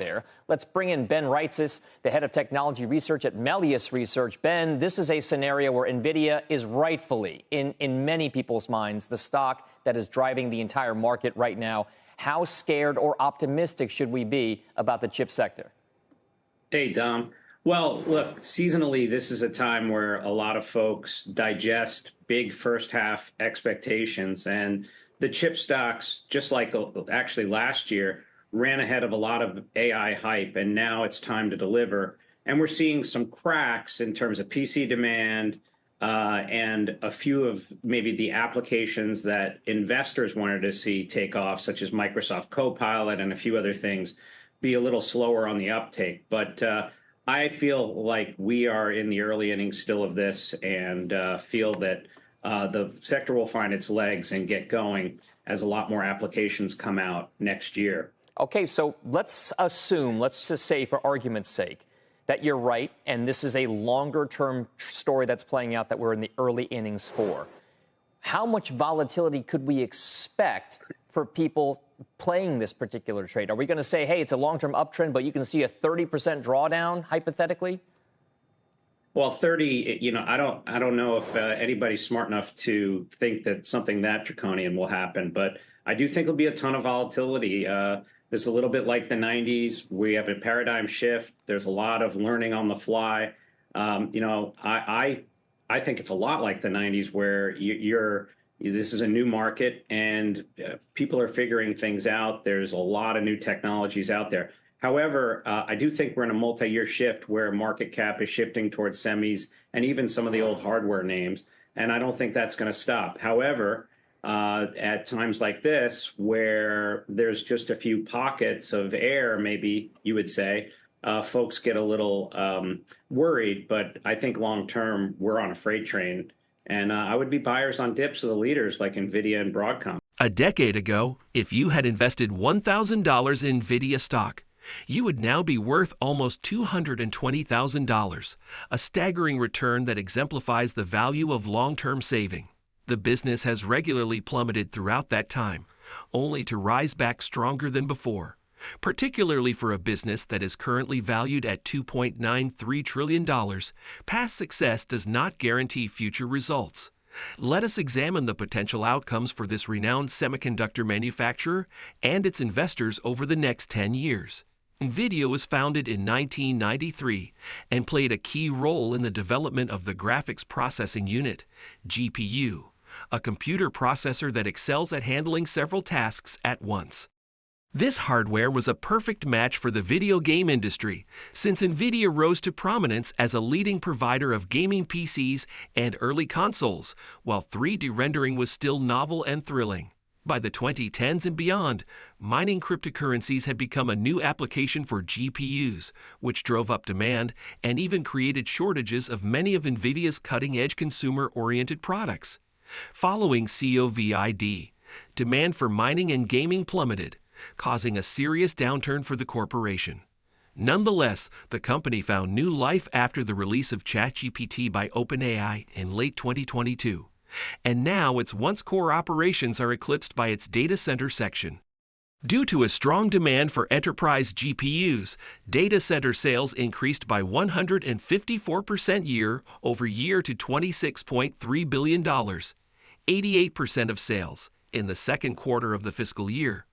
there. Let's bring in Ben Reitzes, the head of technology research at Melius Research. Ben, this is a scenario where Nvidia is rightfully, in many people's minds, the stock that is driving the entire market right now. How scared or optimistic should we be about the chip sector? Hey, Dom. Well, look, seasonally, this is a time where a lot of folks digest big first half expectations. And the chip stocks, just like actually last year, ran ahead of a lot of AI hype. And now it's time to deliver. And we're seeing some cracks in terms of PC demand and a few of maybe the applications that investors wanted to see take off, such as Microsoft Copilot and a few other things, be a little slower on the uptake. But I feel like we are in the early innings still of this and feel that the sector will find its legs and get going as a lot more applications come out next year. Okay, so let's assume, let's just say for argument's sake, that you're right, and this is a longer-term story that's playing out that we're in the early innings for. How much volatility could we expect for people playing this particular trade? Are we going to say, hey, it's a long-term uptrend, but you can see a 30% drawdown, hypothetically? Well, 30, I don't know if anybody's smart enough to think that something that draconian will happen, but I do think there'll be a ton of volatility. It's a little bit like the 90s. We have a paradigm shift. There's a lot of learning on the fly. I think it's a lot like the 90s where this is a new market and people are figuring things out. There's a lot of new technologies out there. However, I do think we're in a multi-year shift where market cap is shifting towards semis and even some of the old hardware names. And I don't think that's going to stop. However, at times like this, where there's just a few pockets of air, maybe you would say, folks get a little worried. But I think long term, we're on a freight train. And I would be buyers on dips of the leaders like Nvidia and Broadcom. A decade ago, if you had invested $1,000 in Nvidia stock, you would now be worth almost $220,000, a staggering return that exemplifies the value of long-term saving. The business has regularly plummeted throughout that time, only to rise back stronger than before, particularly for a business that is currently valued at $2.93 trillion. Past success does not guarantee future results. Let us examine the potential outcomes for this renowned semiconductor manufacturer and its investors over the next 10 years. Nvidia was founded in 1993 and played a key role in the development of the Graphics Processing Unit, GPU, a computer processor that excels at handling several tasks at once. This hardware was a perfect match for the video game industry, since Nvidia rose to prominence as a leading provider of gaming PCs and early consoles, while 3D rendering was still novel and thrilling. By the 2010s and beyond, mining cryptocurrencies had become a new application for GPUs, which drove up demand and even created shortages of many of Nvidia's cutting-edge consumer-oriented products. Following COVID, demand for mining and gaming plummeted, causing a serious downturn for the corporation. Nonetheless, the company found new life after the release of ChatGPT by OpenAI in late 2022. And now its once core operations are eclipsed by its data center section. Due to a strong demand for enterprise GPUs, data center sales increased by 154% year-over-year to $26.3 billion, 88% of sales in the second quarter of the fiscal year.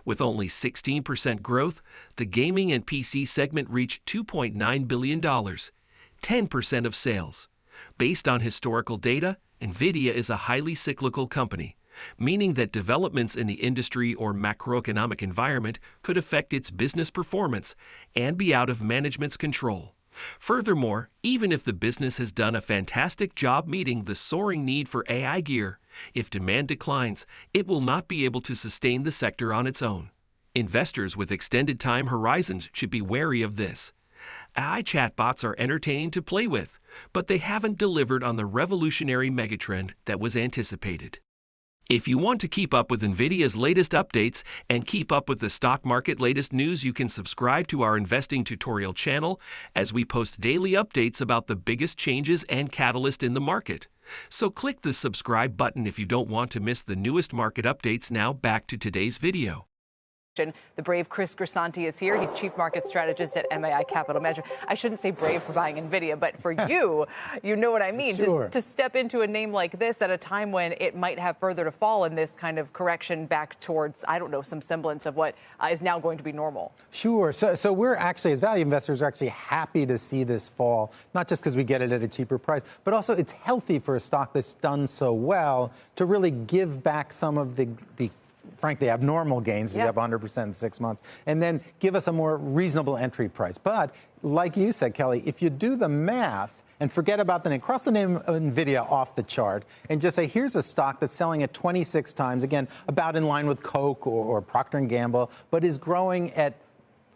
With only 16% growth, the gaming and PC segment reached $2.9 billion, 10% of sales. Based on historical data, Nvidia is a highly cyclical company, meaning that developments in the industry or macroeconomic environment could affect its business performance and be out of management's control. Furthermore, even if the business has done a fantastic job meeting the soaring need for AI gear, if demand declines, it will not be able to sustain the sector on its own. Investors with extended time horizons should be wary of this. AI chatbots are entertaining to play with, but they haven't delivered on the revolutionary megatrend that was anticipated. If you want to keep up with Nvidia's latest updates and keep up with the stock market latest news, you can subscribe to our investing tutorial channel as we post daily updates about the biggest changes and catalysts in the market. So click the subscribe button if you don't want to miss the newest market updates. Now back to today's video. The brave Chris Grisanti is here. He's chief market strategist at MAI Capital Management. I shouldn't say brave for buying Nvidia, but for you, you know what I mean. Sure. To step into a name like this at a time when it might have further to fall in this kind of correction back towards, I don't know, some semblance of what is now going to be normal. Sure. So we're actually, as value investors, are actually happy to see this fall, not just because we get it at a cheaper price, but also it's healthy for a stock that's done so well to really give back some of the frankly, abnormal gains. You have 100% in 6 months, and then give us a more reasonable entry price. But like you said, Kelly, if you do the math and forget about the name, cross the name of Nvidia off the chart and just say, here's a stock that's selling at 26 times, again, about in line with Coke or Procter & Gamble, but is growing at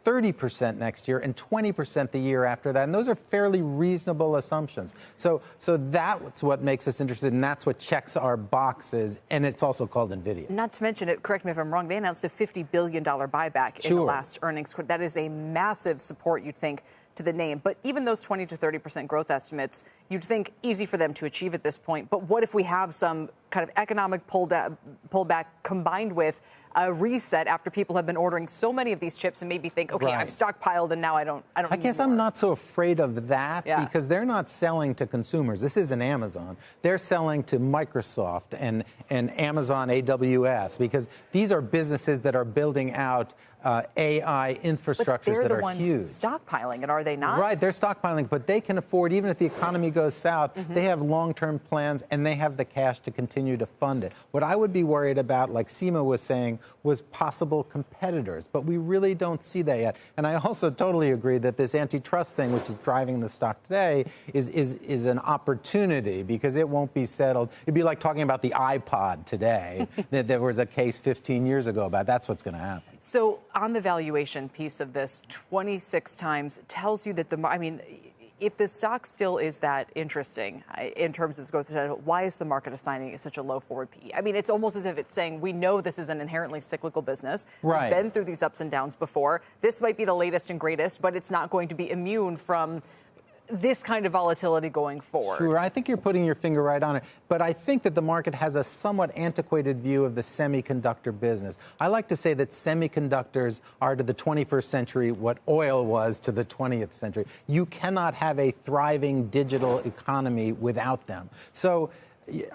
30% next year and 20% the year after that. And those are fairly reasonable assumptions. So that's what makes us interested, and that's what checks our boxes. And it's also called Nvidia. Not to mention it, correct me if I'm wrong, they announced a $50 billion buyback in the last earnings quarter. That is a massive support, you'd think, to the name. But even those 20 to 30% growth estimates, you'd think easy for them to achieve at this point. But what if we have some kind of economic pullback combined with a reset after people have been ordering so many of these chips and maybe think, okay, I've stockpiled and now I don't I guess I'm not so afraid of that because they're not selling to consumers. This isn't Amazon. They're selling to Microsoft and Amazon AWS because these are businesses that are building out AI infrastructures that are huge. Stockpiling it, are they not? Right, they're stockpiling, but they can afford, even if the economy goes south, they have long-term plans and they have the cash to continue to fund it. What I would be worried about, like Seema was saying, was possible competitors, but we really don't see that yet. And I also totally agree that this antitrust thing, which is driving the stock today, is an opportunity because it won't be settled. It'd be like talking about the iPod today, that there was a case 15 years ago about that's what's going to happen. So on the valuation piece of this, 26 times tells you that if the stock still is that interesting in terms of its growth potential, why is the market assigning such a low forward PE? I mean, it's almost as if it's saying, we know this is an inherently cyclical business. Right. We've been through these ups and downs before. This might be the latest and greatest, but it's not going to be immune from this kind of volatility going forward. Sure, I think you're putting your finger right on it. But I think that the market has a somewhat antiquated view of the semiconductor business. I like to say that semiconductors are to the 21st century what oil was to the 20th century. You cannot have a thriving digital economy without them. So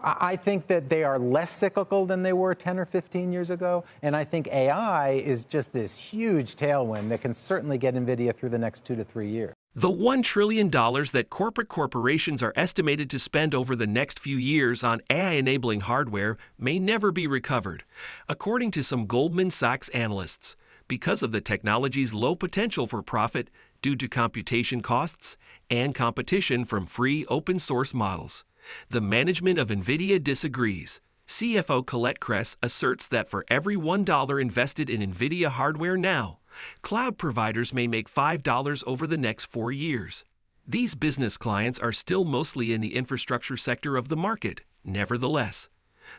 I think that they are less cyclical than they were 10 or 15 years ago. And I think AI is just this huge tailwind that can certainly get Nvidia through the next 2 to 3 years. The $1 trillion that corporate corporations are estimated to spend over the next few years on AI-enabling hardware may never be recovered, according to some Goldman Sachs analysts, because of the technology's low potential for profit due to computation costs and competition from free open-source models. The management of Nvidia disagrees. CFO Colette Kress asserts that for every $1 invested in Nvidia hardware now, cloud providers may make $5 over the next 4 years. These business clients are still mostly in the infrastructure sector of the market. Nevertheless,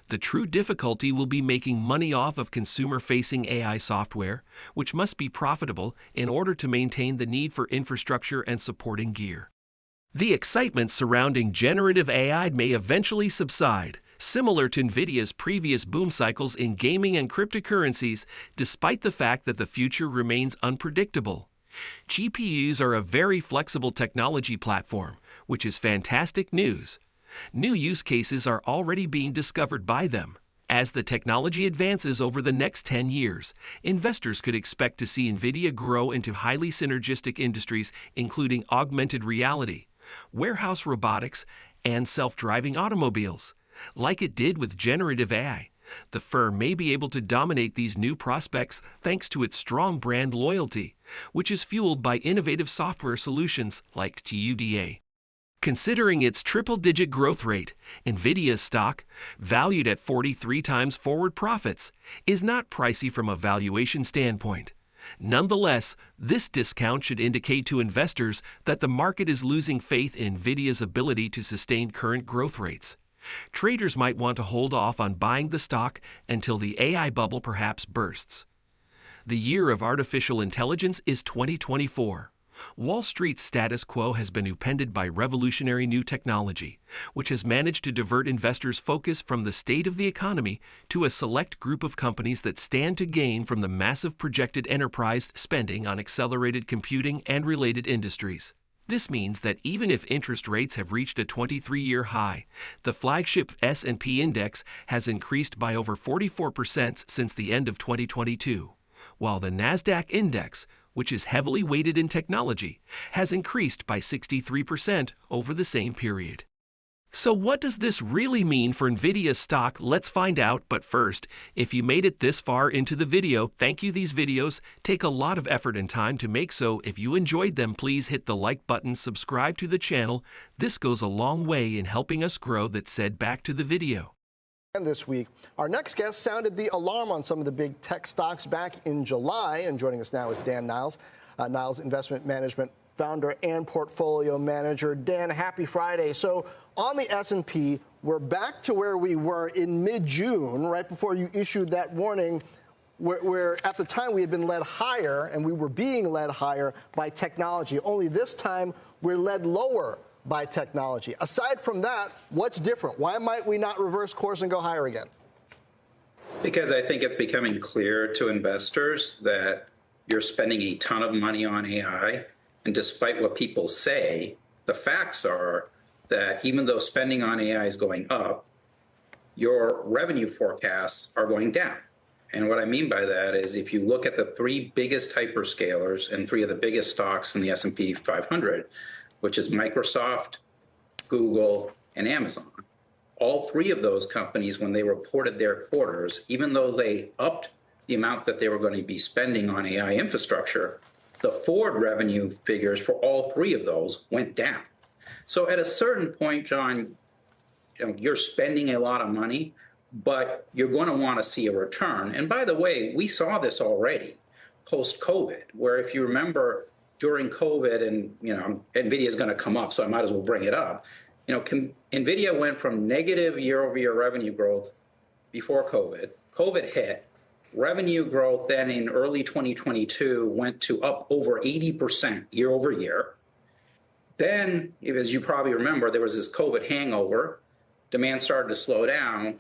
the true difficulty will be making money off of consumer-facing AI software, which must be profitable in order to maintain the need for infrastructure and supporting gear. The excitement surrounding generative AI may eventually subside, similar to Nvidia's previous boom cycles in gaming and cryptocurrencies, despite the fact that the future remains unpredictable. GPUs are a very flexible technology platform, which is fantastic news. New use cases are already being discovered by them. As the technology advances over the next 10 years, investors could expect to see Nvidia grow into highly synergistic industries, including augmented reality, warehouse robotics, and self-driving automobiles. Like it did with generative AI, the firm may be able to dominate these new prospects thanks to its strong brand loyalty, which is fueled by innovative software solutions like TUDA. Considering its triple-digit growth rate, Nvidia's stock, valued at 43 times forward profits, is not pricey from a valuation standpoint. Nonetheless, this discount should indicate to investors that the market is losing faith in Nvidia's ability to sustain current growth rates. Traders might want to hold off on buying the stock until the AI bubble perhaps bursts. The year of artificial intelligence is 2024. Wall Street's status quo has been upended by revolutionary new technology, which has managed to divert investors' focus from the state of the economy to a select group of companies that stand to gain from the massive projected enterprise spending on accelerated computing and related industries. This means that even if interest rates have reached a 23-year high, the flagship S&P index has increased by over 44% since the end of 2022, while the NASDAQ index, which is heavily weighted in technology, has increased by 63% over the same period. So what does this really mean for Nvidia stock? Let's find out. But first, if you made it this far into the video, thank you. These videos take a lot of effort and time to make, so if you enjoyed them, please hit the like button, subscribe to the channel. This goes a long way in helping us grow. That said, back to the video. And this week, our next guest sounded the alarm on some of the big tech stocks back in July. And joining us now is Dan Niles, Niles Investment Management founder and portfolio manager. Dan, happy Friday. So on the S&P, we're back to where we were in mid-June, right before you issued that warning, where at the time we had been led higher, and we were being led higher by technology. Only this time, we're led lower by technology. Aside from that, what's different? Why might we not reverse course and go higher again? Because I think it's becoming clear to investors that you're spending a ton of money on AI. And despite what people say, the facts are that even though spending on AI is going up, your revenue forecasts are going down. And what I mean by that is if you look at the three biggest hyperscalers and three of the biggest stocks in the S&P 500, which is Microsoft, Google, and Amazon, all three of those companies, when they reported their quarters, even though they upped the amount that they were going to be spending on AI infrastructure, the forward revenue figures for all three of those went down. So at a certain point, John, you're spending a lot of money, but you're going to want to see a return. And by the way, we saw this already post-COVID, where if you remember during COVID, and NVIDIA is going to come up, so I might as well bring it up. NVIDIA went from negative year-over-year revenue growth before COVID. COVID hit. Revenue growth then in early 2022 went to up over 80% year over year. Then, as you probably remember, there was this COVID hangover. Demand started to slow down.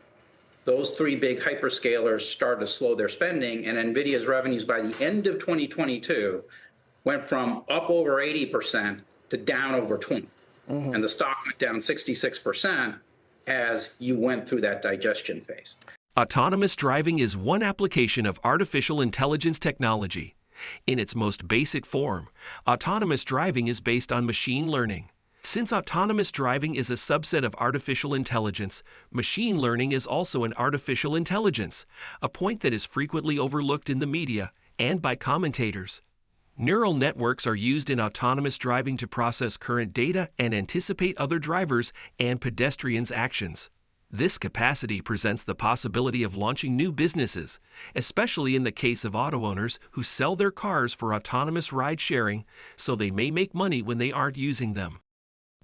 Those three big hyperscalers started to slow their spending, and NVIDIA's revenues by the end of 2022 went from up over 80% to down over 20%. Mm-hmm. And the stock went down 66% as you went through that digestion phase. Autonomous driving is one application of artificial intelligence technology. In its most basic form, autonomous driving is based on machine learning. Since autonomous driving is a subset of artificial intelligence, machine learning is also an artificial intelligence, a point that is frequently overlooked in the media and by commentators. Neural networks are used in autonomous driving to process current data and anticipate other drivers and pedestrians' actions. This capacity presents the possibility of launching new businesses, especially in the case of auto owners who sell their cars for autonomous ride-sharing so they may make money when they aren't using them.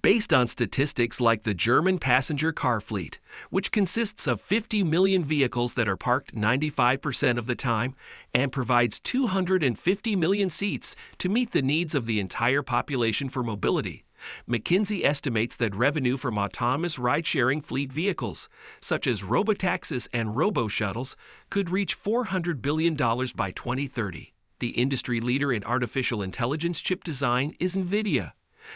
Based on statistics like the German passenger car fleet, which consists of 50 million vehicles that are parked 95% of the time and provides 250 million seats to meet the needs of the entire population for mobility, McKinsey estimates that revenue from autonomous ride-sharing fleet vehicles, such as robotaxis and robo-shuttles, could reach $400 billion by 2030. The industry leader in artificial intelligence chip design is Nvidia.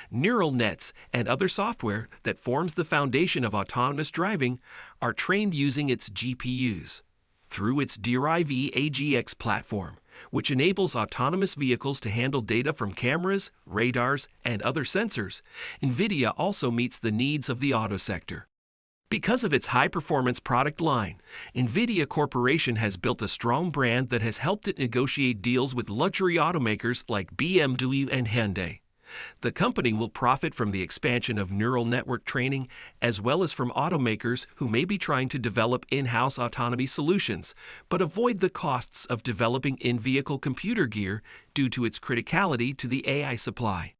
Neural nets and other software that forms the foundation of autonomous driving are trained using its GPUs. Through its Derive AGX platform, which enables autonomous vehicles to handle data from cameras, radars, and other sensors, Nvidia also meets the needs of the auto sector. Because of its high-performance product line, Nvidia Corporation has built a strong brand that has helped it negotiate deals with luxury automakers like BMW and Hyundai. The company will profit from the expansion of neural network training as well as from automakers who may be trying to develop in-house autonomy solutions, but avoid the costs of developing in-vehicle computer gear due to its criticality to the AI supply.